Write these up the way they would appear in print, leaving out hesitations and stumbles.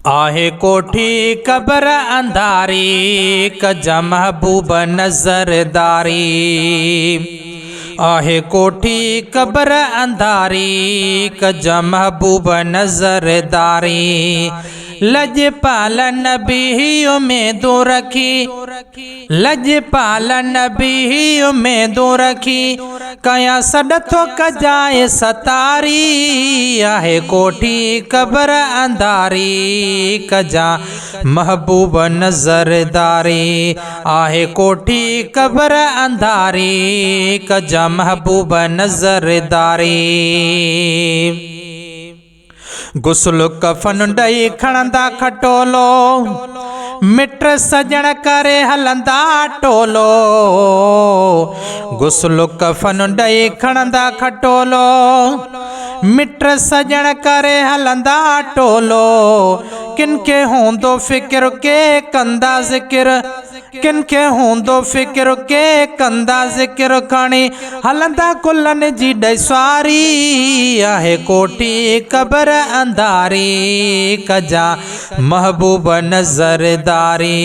आहे कोठी कब्र अंधारी कजा महबूब नजरदारी। आहे कोठी कब्र अंधारी कजा महबूब नजरदारी। लजपाल नबी उम्मीदों रखी, लजपाल नबी उम्मीदों रखी, कया सडथो कजाए सतारी। आहे कोठी कब्र अंधारी कजा महबूब नजरदारी। आहे कोठी कब्र अंधारी कजा महबूब नजरदारी। गुस्ल कफन डई खणंदा खटोलो, मिट सजण करे हलंदा टोलो। गुस्ल कफन डई खणंदा खटोलो, मिट सजण करे हलंदा टोलो। किनके होंदो फिक्र के कंदा जिक्र, किनके होंदो फिक्र के कंदा जिक्र, खणी हलंदा कुलन जी डैसवारी। आहे कोठी कब्र अंधारी कजा महबूब नजरदारी।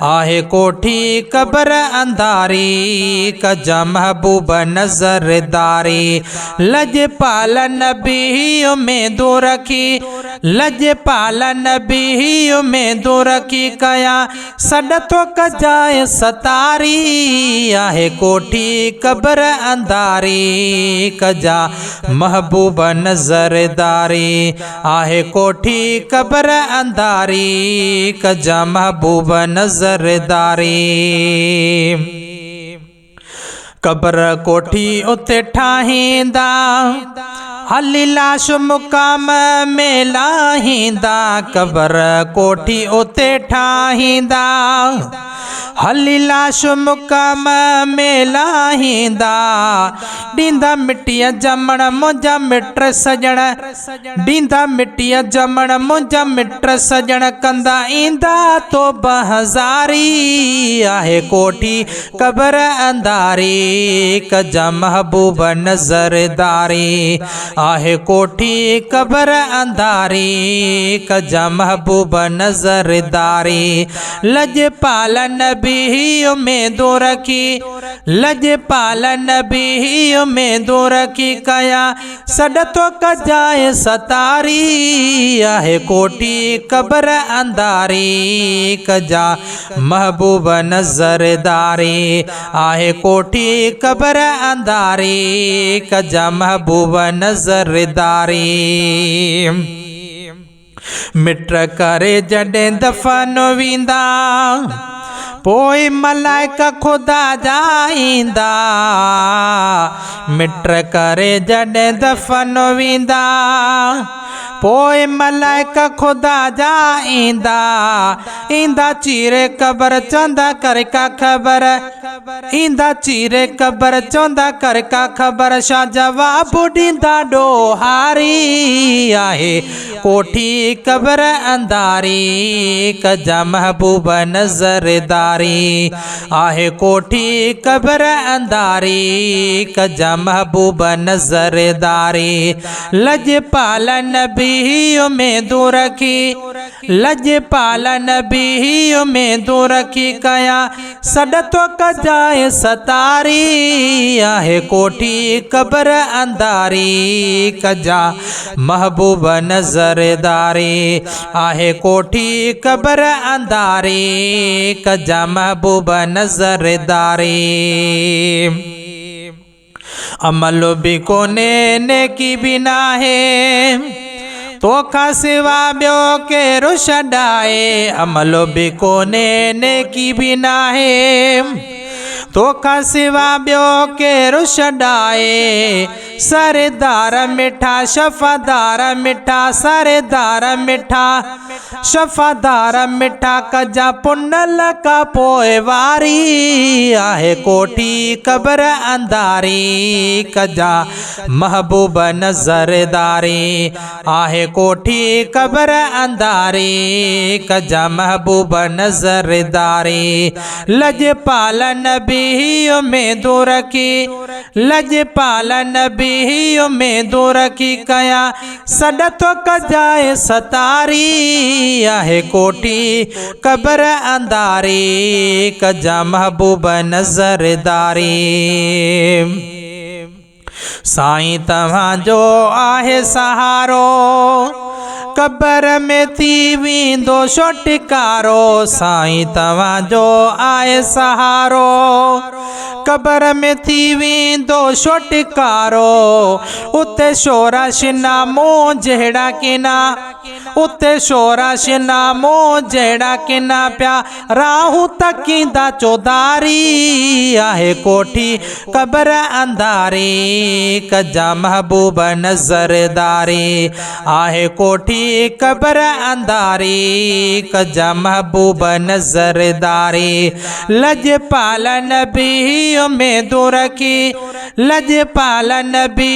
आहे कोठी कब्र अंधारी कजा महबूब नजरदारी। लजपाल नबी उम्मीदों रखी, लजपाल नबी उम्मीदों रखी, कया सडथो कजाए सतारी। आहे कोठी कब्र अंधारी कजा महबूब नजरदारी। आहे कोठी कब्र अंधारी कजा महबूब नजरदारी। कब्र कोठी उते ठाहींदा, हली लाश मुकाम में लाहींदा। कब्र कोठी उते ठाहींदा, हली लाश मुकाम में लाहींदा। डींदा मिट्टिया जमण मुंजा मिट सजण, डींदा मिट्टिया जमण मुंजा मिट सजण, कंदा ईंदा तो बहजारी। आहे कोठी कब्र अंधारी कजा महबूब नजरदारी। आहे कोठी कब्र अंधारी कजा महबूब नजरदारी। लजपाल नबी उम्मीदों रखी, लजपाल नबी उम्मीदों रखी, कया सडथो कजाए सतारी। आहे कोठी कब्र अंधारी कजा महबूब नजरदारी। आहे कोठी कब्र अंधारी कजा महबूब नजरदारी। मिट करे जॾहिं दफ़न वींदा, पोइ मलाइका खुदा जाईंदा। मिट करे जॾहिं दफ़न वींदा, पोइ मलाइका खुदा जाईंदा। ईंदा चीरे कब्र चंदा कर का खबर, ईंदा चीरे कब्र चंदा कर का खबर। छा जवाब ॾींदा ॾोहारी। आहे कोठी कब्र अंधारी कजा महबूब नजरदारी। आहे कोठी कब्र अंधारी कजा महबूब नजरदारी। लजपाल नबी उम्मीदों रखी, लजपाल नबी उम्मीदों रखी, कया सडथो कजाए सतारी। आहे कोठी कब्र अंधारी कजा महबूब नजरदारी। आहे कोठी कब्र अंधारी कजा महबूब नजरदारी। अमल भी कोने नेकी भी नाहे, तोखा सिवा ॿियो केरु छॾाए। अमल भी कोने नेकी भी नाहे, तोखा सिवा ॿियो केरु छॾाए। सरदार मिठा शफ़ादार मिठा, सरदार मिठा शफ़ादार मिठा, कजा पुनल का पोइ वारी। आहे कोठी कब्र अंधारी कजा महबूब नजरदारी। आहे कोठी कब्र अंधारी कजा महबूब नजरदारी। लजपाल नबी उम्मीदों रखी, लजपाल नबी उम्मीदों रखी, कया सडथो कजाए सतारी। आहे कोठी कबर अंधारी कजा महबूब नज़रदारी। साईं तव्हांजो आहे सहारो कबर में थी वेंदो छुटकारो। साईं तव्हांजो आहे सहारो कबर में थी वेंदो छुटकारो। उते शोराश नामो जहिड़ा किना उते शोराश नामो जहिड़ा किना पिया राहू तकींदा चौधारी आहे कोठी कबर अंधारी कजा महबूब नज़रदारी आहे कोठी कबर अंधारी कजा महबूब नज़रदारी। लजपाल नबी में दूर की लजपाल नबी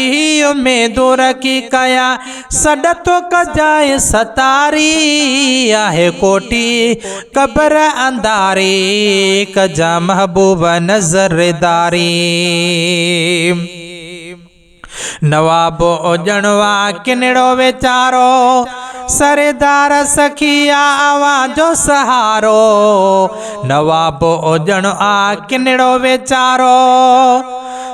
में दूर की कया सडतो कजाए सतारी आहे कोठी कबर अंधारी कजा महबूब नज़रदारी। नवाब ओजणवा किनड़ो वेचारो सरदार सखिया आवाजो सहारो। नवाब ओजणवा किनड़ो वेचारो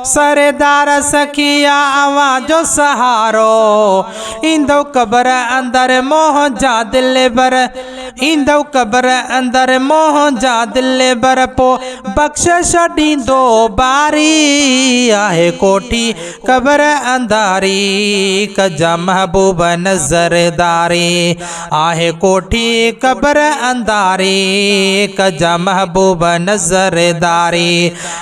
सरदार सखिया आवाजो सहारो। इंदो कबर अंदर मोह जा दिल बर इंदो कबर अंदर मोह जा दिल बर पो बख्शिश ॾींदो बारी आहे कोठी कबर अंधारी कजा महबूब नज़रदारी आहे कोठी कबर अंधारी कजा महबूब नज़रदारी।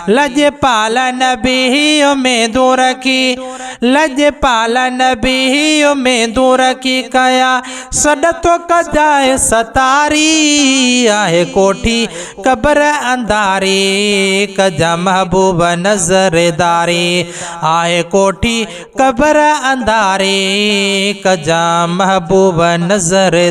लजपाल नबी में दूर की लजपाल नबी में दूर की कया सडतो कजाए सतारी आहे कोठी कबर अंधारी कजा महबूब नज़रदारी आहे कोठी कबर अंधारी कजा महबूब नज़रदारी।